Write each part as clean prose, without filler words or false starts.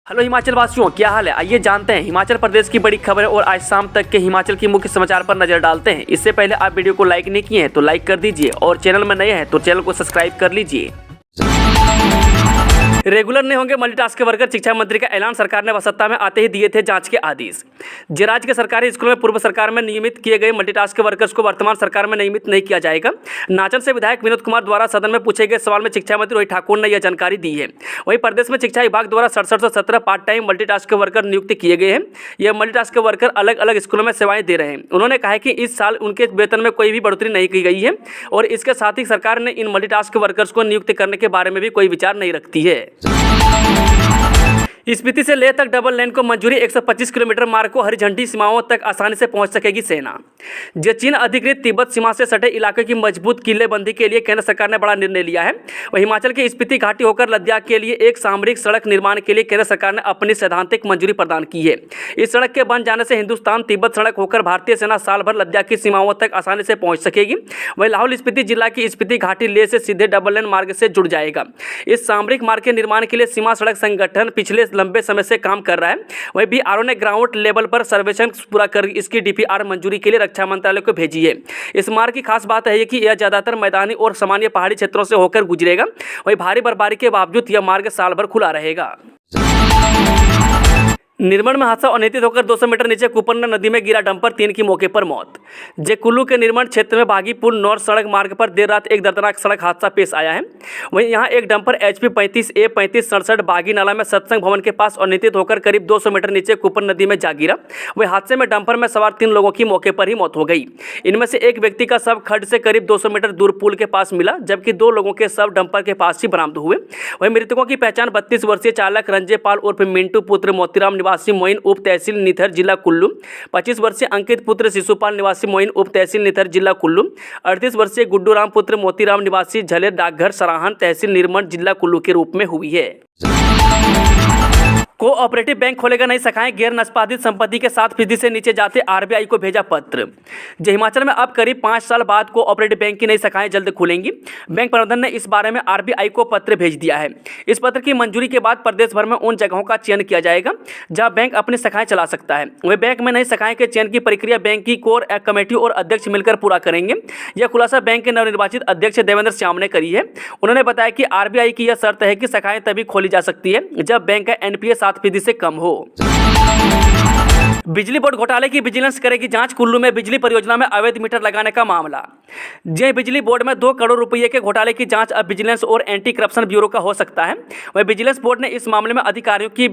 Hello Himachal वासियों, क्या हाल है? आइए जानते हैं हिमाचल प्रदेश की बड़ी खबरें और आज शाम तक के हिमाचल की मुख्य समाचार पर नजर डालते हैं। इससे पहले आप वीडियो को लाइक नहीं किए हैं तो लाइक कर दीजिए और चैनल में नए हैं तो चैनल को सब्सक्राइब कर लीजिए। रेगुलर नहीं होंगे मल्टीटास्क वर्कर, शिक्षा मंत्री का ऐलान। सरकार ने सत्ता में आते ही दिए थे जांच के आदेश। राज्य के सरकारी स्कूलों में पूर्व सरकार में नियमित किए गए मल्टीटास्क वर्कर्स को वर्तमान सरकार में नियमित नहीं किया जाएगा। नाचन से विधायक विनोद कुमार द्वारा सदन में पूछे गए सवाल में शिक्षा मंत्री रोहित ठाकुर ने यह जानकारी दी है। वहीं प्रदेश में शिक्षा विभाग द्वारा 67 से 17 पार्ट टाइम मल्टीटास्क वर्कर नियुक्त किए गए हैं। यह मल्टीटास्क वर्कर अलग अलग स्कूलों में सेवाएं दे रहे हैं। उन्होंने कहा कि इस साल उनके वेतन में कोई भी बढ़ोतरी नहीं की गई है और इसके साथ ही सरकार ने इन मल्टीटास्क वर्कर्स को नियुक्त करने के बारे में भी कोई विचार नहीं रखती है। स्पीति से लेह तक डबल लेन को मंजूरी। 125 किलोमीटर मार्ग को हरी झंडी सीमाओं तक आसानी से पहुंच सकेगी सेना। चीन अधिकृत तिब्बत सीमा से सटे इलाके की मजबूत किलेबंदी के लिए केंद्र सरकार ने बड़ा निर्णय लिया है। वहीं हिमाचल की स्पीति घाटी होकर लद्दाख के लिए एक सामरिक सड़क निर्माण के लिए केंद्र सरकार ने अपनी सैद्धांतिक मंजूरी प्रदान की है। इस सड़क के बन जाने से हिंदुस्तान तिब्बत सड़क होकर भारतीय सेना साल भर लद्दाख की सीमाओं तक आसानी से पहुंच सकेगी। वहीं लाहौल स्पीति जिला की स्पीति घाटी लेह से सीधे डबल लेन मार्ग से जुड़ जाएगा। इस सामरिक मार्ग के निर्माण के लिए सीमा सड़क संगठन पिछले लंबे समय से काम कर रहा है। वहीं बीआरओ ने ग्राउंड लेवल पर सर्वेक्षण पूरा कर इसकी डीपीआर मंजूरी के लिए रक्षा मंत्रालय को भेजी है। इस मार्ग की खास बात है कि यह ज्यादातर मैदानी और सामान्य पहाड़ी क्षेत्रों से होकर गुजरेगा। वहीं भारी बर्फबारी के बावजूद यह मार्ग साल भर खुला रहेगा। निर्मण में हादसा, अनियंत्रित होकर 200 मीटर नीचे कुपन्ना नदी में गिरा डंपर, 3 की मौके पर मौत। कुल्लू के निर्मण क्षेत्र में बागीपुर नॉर्थ सड़क मार्ग पर देर रात एक दर्दनाक सड़क हादसा पेश आया है। वहीं यहां एक डंपर HP 35A 3567 बागी नाला में सत्संग भवन के पास अनियंत्रित होकर करीब 200 मीटर नीचे कुपन नदी में जा गिरा। वहीं हादसे में डंपर में सवार 3 लोगों की मौके पर ही मौत हो गई। इनमें से एक व्यक्ति का शव खड्ड से करीब 200 मीटर दूर पुल के पास मिला, जबकि 2 लोगों के शव डंपर के पास ही बरामद हुए। वहीं मृतकों की पहचान 32 वर्षीय चालक रंजय पाल उर्फ मिंटू पुत्र मोतीराम निवासी मोइन उप तहसील निथर जिला कुल्लू, 25 वर्षीय अंकित पुत्र शिशुपाल निवासी मोइन उप तहसील निथर जिला कुल्लू, 38 वर्षीय गुड्डू राम पुत्र मोतीराम निवासी झलेर डाकघर सराहन तहसील निर्मण जिला कुल्लू के रूप में हुई है। कोऑपरेटिव बैंक खोलेगा नई शाखाएं, गैर निष्पादित संपत्ति के 7% से नीचे जाते आरबीआई को भेजा पत्र। हिमाचल में अब करीब 5 साल बाद कोऑपरेटिव बैंक की नई शाखाएं जल्द खुलेंगी। बैंक प्रबंधन ने इस बारे में आरबीआई को पत्र भेज दिया है। इस पत्र की मंजूरी के बाद प्रदेश भर में उन जगहों का चयन किया जाएगा जहां बैंक अपनी शाखाएं चला सकता है। वह बैंक में नई शाखाएं के चयन की प्रक्रिया बैंक की कोर कमेटी और अध्यक्ष मिलकर पूरा करेंगे। यह खुलासा बैंक के नवनिर्वाचित अध्यक्ष देवेंद्र श्याम ने करी है। उन्होंने बताया कि आरबीआई की यह शर्त है कि शाखाएं तभी खोली जा सकती है जब बैंक का एनपीए 7% से कम हो। बिजली बोर्ड घोटाले की विजिलेंस करेगी जांच। कुल्लू में बिजली परियोजना में अवैध मीटर लगाने का मामला। बिजली बोर्ड में 2 करोड़ रुपए के घोटाले की जांच अब विजिलेंस और एंटी करप्शन ब्यूरो का हो सकता है। वहीं विजिलेंस बोर्ड ने इस मामले में अधिकारियों की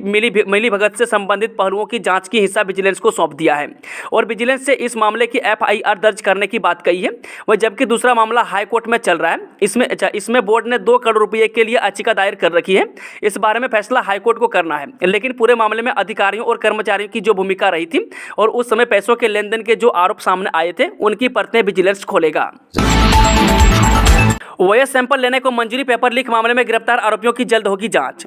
मिलीभगत से संबंधित पहलुओं की जांच की हिस्सा विजिलेंस को सौंप दिया है और विजिलेंस से इस मामले की FIR दर्ज करने की बात कही है। वह जबकि दूसरा मामला हाईकोर्ट में चल रहा है। इसमें बोर्ड ने 2 करोड़ रुपए के लिए याचिका दायर कर रखी है। इस बारे में फैसला हाईकोर्ट को करना है, लेकिन पूरे मामले में अधिकारियों और कर्मचारियों की जो भूमिका रही थी और उस समय पैसों के लेन देन के जो आरोप सामने आए थे उनकी परतें विजिलेंस खोलेगा। वॉयस सैंपल लेने को मंजूरी, पेपर लीक मामले में गिरफ्तार आरोपियों की जल्द होगी जांच।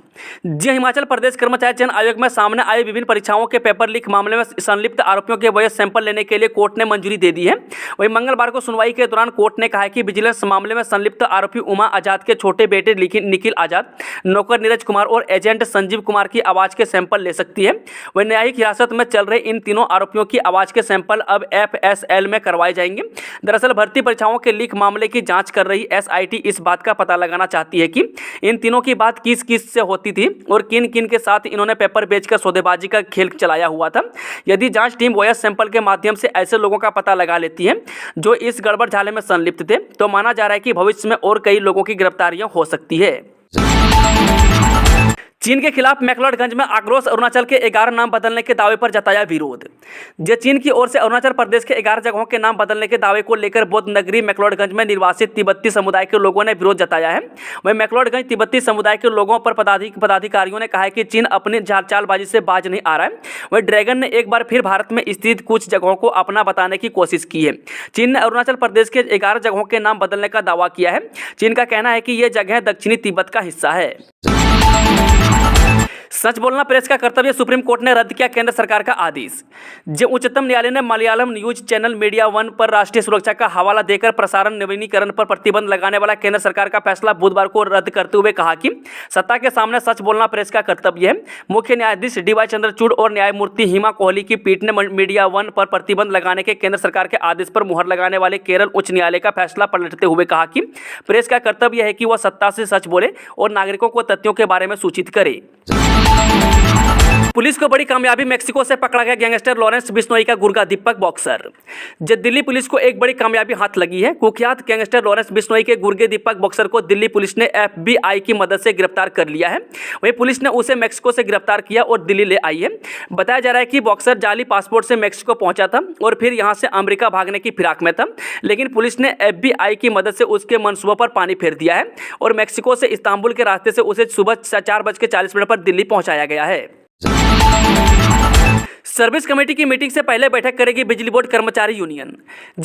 हिमाचल प्रदेश कर्मचारी चयन आयोग में सामने आए विभिन्न परीक्षाओं के पेपर लीक मामले में संलिप्त आरोपियों के वॉयस सैंपल लेने के लिए कोर्ट ने मंजूरी दे दी है। वहीं मंगलवार को सुनवाई के दौरान कोर्ट ने कहा है कि विजिलेंस मामले में संलिप्त आरोपी उमा आजाद के छोटे बेटे निखिल आजाद, नौकर नीरज कुमार और एजेंट संजीव कुमार की आवाज के सैंपल ले सकती है। वहीं न्यायिक हिरासत में चल रहे इन तीनों आरोपियों की आवाज के सैंपल अब FSL में करवाए जाएंगे। दरअसल भर्ती परीक्षाओं के लीक मामले की जांच कर रही SIT इस बात का पता लगाना चाहती है कि इन तीनों की बात किस किस से होती थी और किन किन के साथ इन्होंने पेपर बेचकर सौदेबाजी का खेल चलाया हुआ था। यदि जांच टीम वॉयस सैंपल के माध्यम से ऐसे लोगों का पता लगा लेती है जो इस गड़बड़ झाले में संलिप्त थे, तो माना जा रहा है कि भविष्य में और कई लोगों की गिरफ्तारियां हो सकती है। चीन के खिलाफ मैक्लोडगंज में आक्रोश, अरुणाचल के 11 नाम बदलने के दावे पर जताया विरोध। चीन की ओर से अरुणाचल प्रदेश के 11 जगहों के नाम बदलने के दावे को लेकर बौद्ध नगरी मैक्लोडगंज में निर्वासित तिब्बती समुदाय के लोगों ने विरोध जताया है। वहीं मैक्लोडगंज तिब्बती समुदाय के लोगों पर पदाधिकारियों ने कहा है कि चीन अपनी चालबाजी से बाज नहीं आ रहा है। वहीं ड्रैगन ने एक बार फिर भारत में स्थित कुछ जगहों को अपना बताने की कोशिश की है। चीन ने अरुणाचल प्रदेश के 11 जगहों के नाम बदलने का दावा किया है। चीन का कहना है कि ये जगह दक्षिणी तिब्बत का हिस्सा है। सच बोलना प्रेस का कर्तव्य, सुप्रीम कोर्ट ने रद्द किया केंद्र सरकार का आदेश। जो उच्चतम न्यायालय ने Malayalam news channel media one पर राष्ट्रीय सुरक्षा का हवाला देकर प्रसारण नवीनीकरण पर प्रतिबंध लगाने वाला केंद्र सरकार का फैसला बुधवार को रद्द करते हुए कहा कि सत्ता के सामने सच बोलना प्रेस का कर्तव्य है। मुख्य न्यायाधीश DY चंद्रचूड़ और न्यायमूर्ति हिमा कोहली की पीठ ने मीडिया वन पर प्रतिबंध लगाने के केंद्र सरकार के आदेश पर मुहर लगाने वाले केरल उच्च न्यायालय का फैसला पलटते हुए कहा कि प्रेस का कर्तव्य है कि वह सत्ता से सच बोले और नागरिकों को तथ्यों के बारे में सूचित करे। पुलिस को बड़ी कामयाबी, मेक्सिको से पकड़ा गया गैंगस्टर लॉरेंस बिश्नोई का गुर्गा दीपक बॉक्सर। दिल्ली पुलिस को एक बड़ी कामयाबी हाथ लगी है। कुख्यात गैंगस्टर लॉरेंस बिश्नोई के गुर्गे दीपक बॉक्सर को दिल्ली पुलिस ने FBI की मदद से गिरफ्तार कर लिया है। वहीं पुलिस ने उसे मेक्सिको से गिरफ्तार किया और दिल्ली ले आई है। बताया जा रहा है कि बॉक्सर जाली पासपोर्ट से मेक्सिको पहुंचा था और फिर यहां से अमेरिका भागने की फिराक में था, लेकिन पुलिस ने FBI की मदद से उसके मनसूबों पर पानी फेर दिया है और मेक्सिको से इस्तांबुल के रास्ते से उसे सुबह 4:40 पर दिल्ली पहुंचाया गया है। सर्विस कमेटी की मीटिंग से पहले बैठक करेगी बिजली बोर्ड कर्मचारी यूनियन।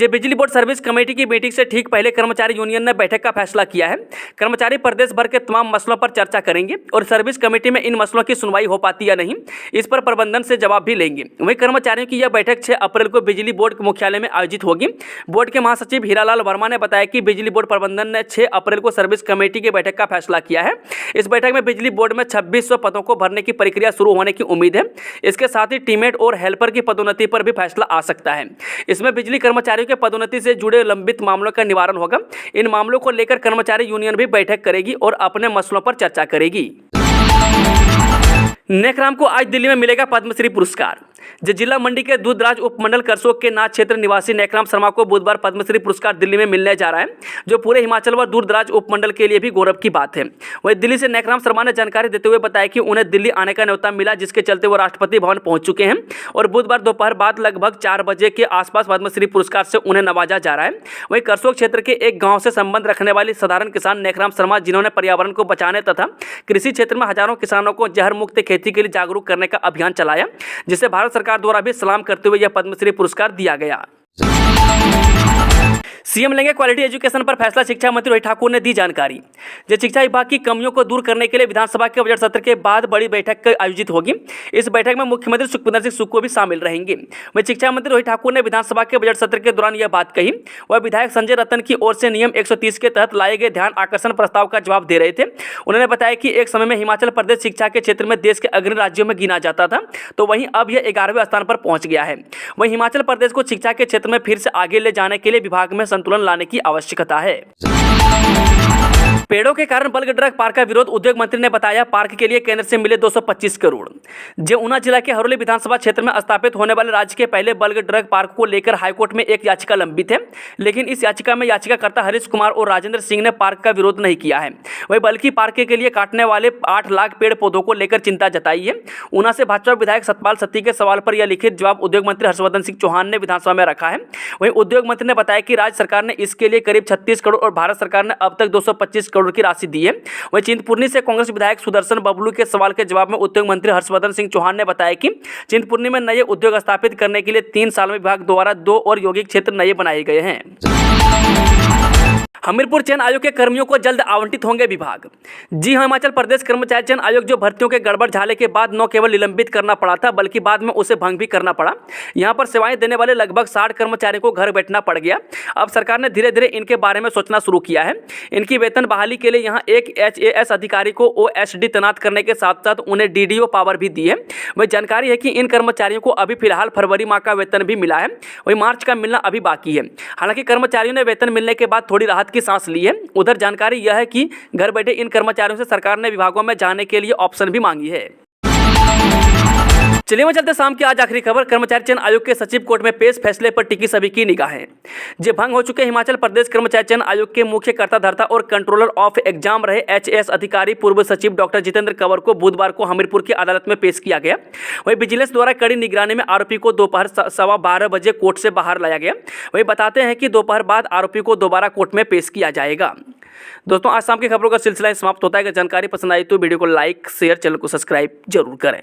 बिजली बोर्ड सर्विस कमेटी की मीटिंग से ठीक पहले कर्मचारी यूनियन ने बैठक का फैसला किया है। कर्मचारी प्रदेश भर के तमाम मसलों पर चर्चा करेंगे और सर्विस कमेटी में इन मसलों की सुनवाई हो पाती या नहीं, इस पर प्रबंधन से जवाब भी लेंगे। वहीं कर्मचारियों की यह बैठक 6 अप्रैल को बिजली बोर्ड के मुख्यालय में आयोजित होगी। बोर्ड के महासचिव हीरालाल वर्मा ने बताया कि बिजली बोर्ड प्रबंधन ने 6 अप्रैल को सर्विस कमेटी की बैठक का फैसला किया है। इस बैठक में बिजली बोर्ड में 2600 पदों को भरने की प्रक्रिया शुरू होने की उम्मीद है। इसके साथ ही टीमेट और हेल्पर की पदोन्नति पर भी फैसला आ सकता है। इसमें बिजली कर्मचारियों के पदोन्नति से जुड़े लंबित मामलों का निवारण होगा। इन मामलों को लेकर कर्मचारी यूनियन भी बैठक करेगी और अपने मसलों पर चर्चा करेगी। नेकराम को आज दिल्ली में मिलेगा पद्मश्री पुरस्कार। जिला मंडी के दूधराज उपमंडल करसोग के नाथ क्षेत्र निवासी नेकराम शर्मा को बुधवार पद्मश्री पुरस्कार दिल्ली में मिलने जा रहा है, जो पूरे हिमाचल व दूरदराज उपमंडल के लिए भी गौरव की बात है। वहीं दिल्ली से नेकराम शर्मा ने जानकारी देते हुए बताया कि उन्हें दिल्ली आने का न्योता मिला, जिसके चलते वो राष्ट्रपति भवन पहुंच चुके हैं और बुधवार दोपहर बाद लगभग 4 बजे के आसपास पद्मश्री पुरस्कार से उन्हें नवाजा जा रहा है। वहीं करसोग क्षेत्र के एक गाँव से संबंध रखने वाली साधारण किसान नेकराम शर्मा, जिन्होंने पर्यावरण को बचाने तथा कृषि क्षेत्र में हजारों किसानों को जहर मुक्त खेती के लिए जागरूक करने का अभियान चलाया, जिसे भारत सरकार द्वारा भी सलाम करते हुए यह पद्मश्री पुरस्कार दिया गया। सीएम लेंगे क्वालिटी एजुकेशन पर फैसला, शिक्षा मंत्री रोहित ठाकुर ने दी जानकारी। शिक्षा विभाग की कमियों को दूर करने के लिए विधानसभा के बजट सत्र के बाद बड़ी बैठक आयोजित होगी। इस बैठक में मुख्यमंत्री सुखविंदर सिंह सुक्खू भी शामिल रहेंगे। वहीं शिक्षा मंत्री रोहित ठाकुर ने विधानसभा के बजट सत्र के दौरान यह बात कही। वह विधायक संजय रतन की ओर से नियम 130 के तहत लाए गए ध्यान आकर्षण प्रस्ताव का जवाब दे रहे थे। उन्होंने बताया कि एक समय में हिमाचल प्रदेश शिक्षा के क्षेत्र में देश के अग्रणी राज्यों में गिना जाता था, तो वहीं अब यह 11वें स्थान पर पहुंच गया है। वहीं हिमाचल प्रदेश को शिक्षा के क्षेत्र में फिर से आगे ले जाने के लिए विभाग में संतुलन लाने की आवश्यकता है। पेड़ों के कारण बल्क ड्रग पार्क का विरोध, उद्योग मंत्री ने बताया पार्क के लिए केंद्र से मिले 225 करोड़। ऊना जिला के हरोली विधानसभा क्षेत्र में स्थापित होने वाले राज्य के पहले बल्क ड्रग पार्क को लेकर हाईकोर्ट में एक याचिका लंबित है, लेकिन इस याचिका में याचिकाकर्ता हरीश कुमार और राजेंद्र सिंह ने पार्क का विरोध नहीं किया है। वहीं बल्कि पार्क के लिए काटने वाले 8 लाख पेड़ पौधों को लेकर चिंता जताई है। ऊना से भाजपा विधायक सतपाल सत्ती के सवाल पर यह लिखित जवाब उद्योग मंत्री हर्षवर्धन सिंह चौहान ने विधानसभा में रखा है। वहीं उद्योग मंत्री ने बताया कि राज्य सरकार ने इसके लिए करीब 36 करोड़ और भारत सरकार ने अब तक 225 करोड़ की राशि दी है। वहीं चिंतपूर्णी से कांग्रेस विधायक सुदर्शन बबलू के सवाल के जवाब में उद्योग मंत्री हर्षवर्धन सिंह चौहान ने बताया कि चिंतपूर्णी में नए उद्योग स्थापित करने के लिए 3 साल में विभाग द्वारा 2 और यौगिक क्षेत्र नए बनाए गए हैं। हमीरपुर चयन आयोग के कर्मियों को जल्द आवंटित होंगे विभाग। हिमाचल प्रदेश कर्मचारी चयन आयोग जो भर्तियों के गड़बड़ झाले के बाद न केवल निलंबित करना पड़ा था, बल्कि बाद में उसे भंग भी करना पड़ा। यहां पर सेवाएं देने वाले लगभग 60 कर्मचारियों को घर बैठना पड़ गया। अब सरकार ने धीरे धीरे इनके बारे में सोचना शुरू किया है। इनकी वेतन बहाली के लिए यहाँ एक HAS अधिकारी को OSD तैनात करने के साथ साथ उन्हें DDO पावर भी दी है। वही जानकारी है कि इन कर्मचारियों को अभी फिलहाल फरवरी माह का वेतन भी मिला है, वही मार्च का मिलना अभी बाकी है। हालांकि कर्मचारियों ने वेतन मिलने के बाद थोड़ी राहत की सांस ली है। उधर जानकारी यह है कि घर बैठे इन कर्मचारियों से सरकार ने विभागों में जाने के लिए ऑप्शन भी मांगी है। चलिए मैं चलते शाम की आज आखिरी खबर। कर्मचारी चयन आयोग के सचिव कोर्ट में पेश, फैसले पर टिकी सभी की निगाहें। भंग हो चुके हिमाचल प्रदेश कर्मचारी चयन आयोग के मुख्य कर्ताधर्ता और कंट्रोलर ऑफ एग्जाम रहे HAS अधिकारी पूर्व सचिव डॉक्टर जितेंद्र कंवर को बुधवार को हमीरपुर की अदालत में पेश किया गया। वहीं विजिलेंस द्वारा कड़ी निगरानी में आरोपी को दोपहर 12:15 बजे कोर्ट से बाहर लाया गया। वही बताते हैं कि दोपहर बाद आरोपी को दोबारा कोर्ट में पेश किया जाएगा। दोस्तों, आज शाम की खबरों का सिलसिला समाप्त होता है। अगर जानकारी पसंद आई तो वीडियो को लाइक, शेयर, चैनल को सब्सक्राइब जरूर करें।